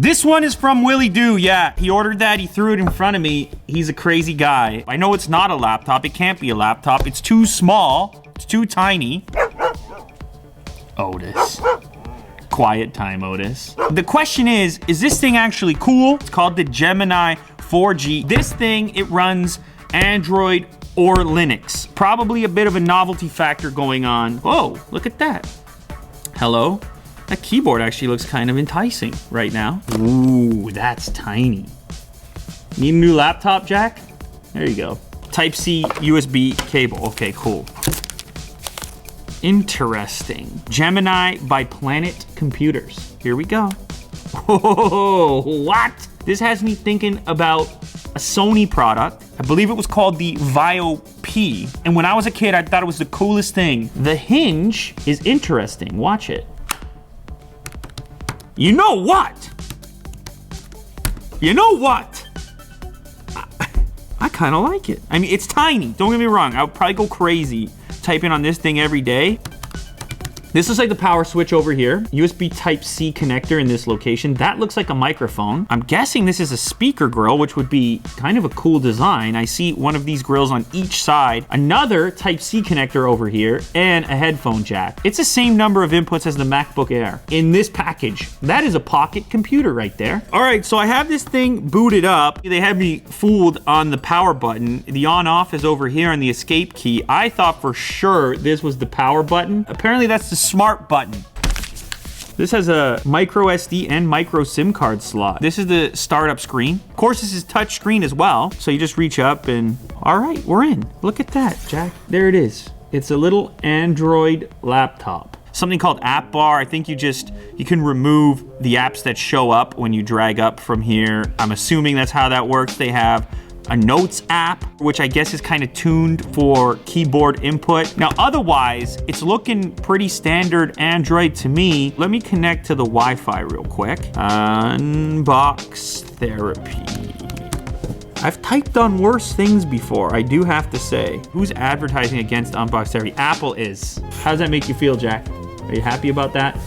This one is from Willie Doo. Yeah, he ordered that. He threw it in front of me. He's a crazy guy. I know it's not a laptop. It can't be a laptop. It's too small. It's too tiny. Otis. Quiet time, Otis. The question is this thing actually cool? It's called the Gemini 4G. This thing, it runs Android or Linux. Probably a bit of a novelty factor going on. Whoa, look at that. Hello? That keyboard actually looks kind of enticing right now. Ooh, that's tiny. Need a new laptop, Jack? There you go. Type-C USB cable. Okay, cool. Interesting. Gemini by Planet Computers. Here we go. Oh, what? This has me thinking about a Sony product. I believe it was called the Vio P. And when I was a kid, I thought it was the coolest thing. The hinge is interesting. Watch it. You know what? You know what? I kind of like it. I mean, it's tiny. Don't get me wrong. I would probably go crazy typing on this thing every day. This is like the power switch over here. USB Type-C connector in this location. That looks like a microphone. I'm guessing this is a speaker grill, which would be kind of a cool design. I see one of these grills on each side. Another Type-C connector over here and a headphone jack. It's the same number of inputs as the MacBook Air in this package. That is a pocket computer right there. All right, so I have this thing booted up. They had me fooled on the power button. The on-off is over here on the escape key. I thought for sure this was the power button. Apparently that's the smart button. This has a micro SD and micro SIM card slot. This is the startup screen. Of course, this is touch screen as well. So you just reach up and, all right, we're in. Look at that, Jack. There it is. It's a little Android laptop. Something called App Bar. I think you can remove the apps that show up when you drag up from here. I'm assuming that's how that works. They have a Notes app, which I guess is kind of tuned for keyboard input. Now, otherwise, it's looking pretty standard Android to me. Let me connect to the Wi-Fi real quick. Unbox therapy. I've typed on worse things before, I do have to say. Who's advertising against Unbox therapy? Apple is. How does that make you feel, Jack? Are you happy about that?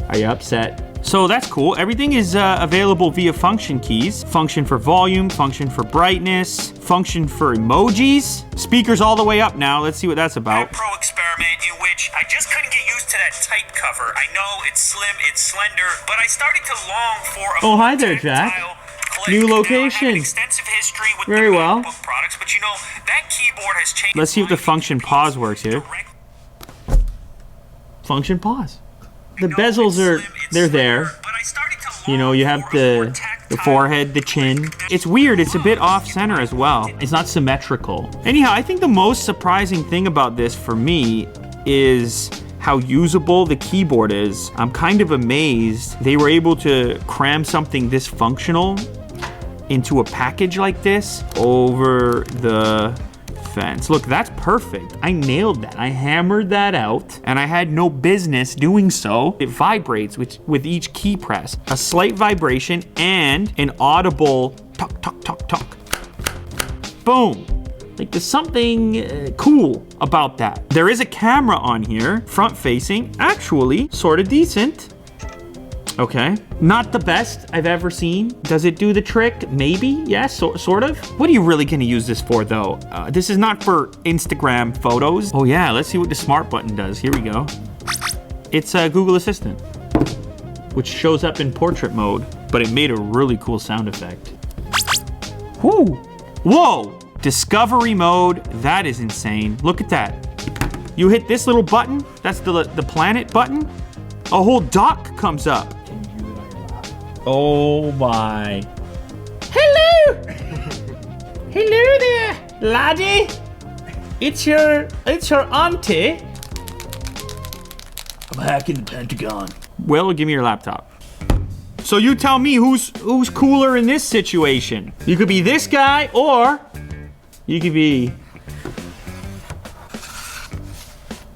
Are you upset? So that's cool. Everything is available via function keys. Function for volume, function for brightness, function for emojis. Speakers all the way up now. Let's see what that's about. A pro experiment in which I just couldn't get used to that type cover. I know it's slim, it's slender, but I started to long for a oh, hi there, Jack. New location. Extensive history with very the well. MacBook products, but you know, that keyboard has changed. Let's see if the function pause works here. Function pause. The bezels they're there. You know, you have the forehead, the chin. It's weird, it's a bit off center as well. It's not symmetrical. Anyhow, I think the most surprising thing about this for me is how usable the keyboard is. I'm kind of amazed they were able to cram something this functional into a package like this over the fence. Look, that's perfect. I nailed that. I hammered that out, and I had no business doing so. It vibrates with each key press. A slight vibration and an audible tuck, tuck, tuck, tuck. Boom. Like, there's something cool about that. There is a camera on here, front facing, actually sort of decent. Okay, not the best I've ever seen. Does it do the trick? Maybe, yes, sort of. What are you really gonna use this for though? This is not for Instagram photos. Oh yeah, let's see what the smart button does. Here we go. It's a Google Assistant, which shows up in portrait mode, but it made a really cool sound effect. Whoo, whoa, discovery mode, that is insane. Look at that. You hit this little button, that's the planet button, a whole dock comes up. Oh my. Hello! Hello there, laddie. It's your auntie. I'm hacking the Pentagon. Well, give me your laptop. So you tell me who's cooler in this situation. You could be this guy, or you could be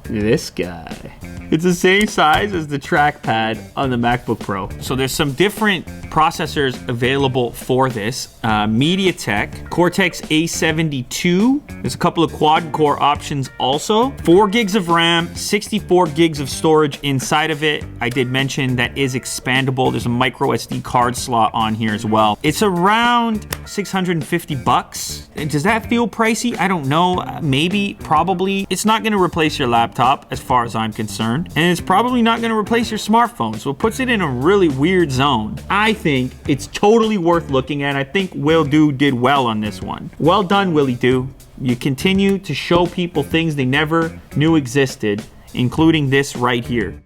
this guy. It's the same size as the trackpad on the MacBook Pro. So there's some different processors available for this. MediaTek, Cortex A72. There's a couple of quad-core options also. 4 gigs of RAM, 64 gigs of storage inside of it. I did mention that is expandable. There's a micro SD card slot on here as well. It's around $650. Does that feel pricey? I don't know. Maybe, probably. It's not going to replace your laptop as far as I'm concerned. And it's probably not going to replace your smartphone. So it puts it in a really weird zone. I think it's totally worth looking at. I think Will Do did well on this one. Well done, Willie Do. You continue to show people things they never knew existed, including this right here.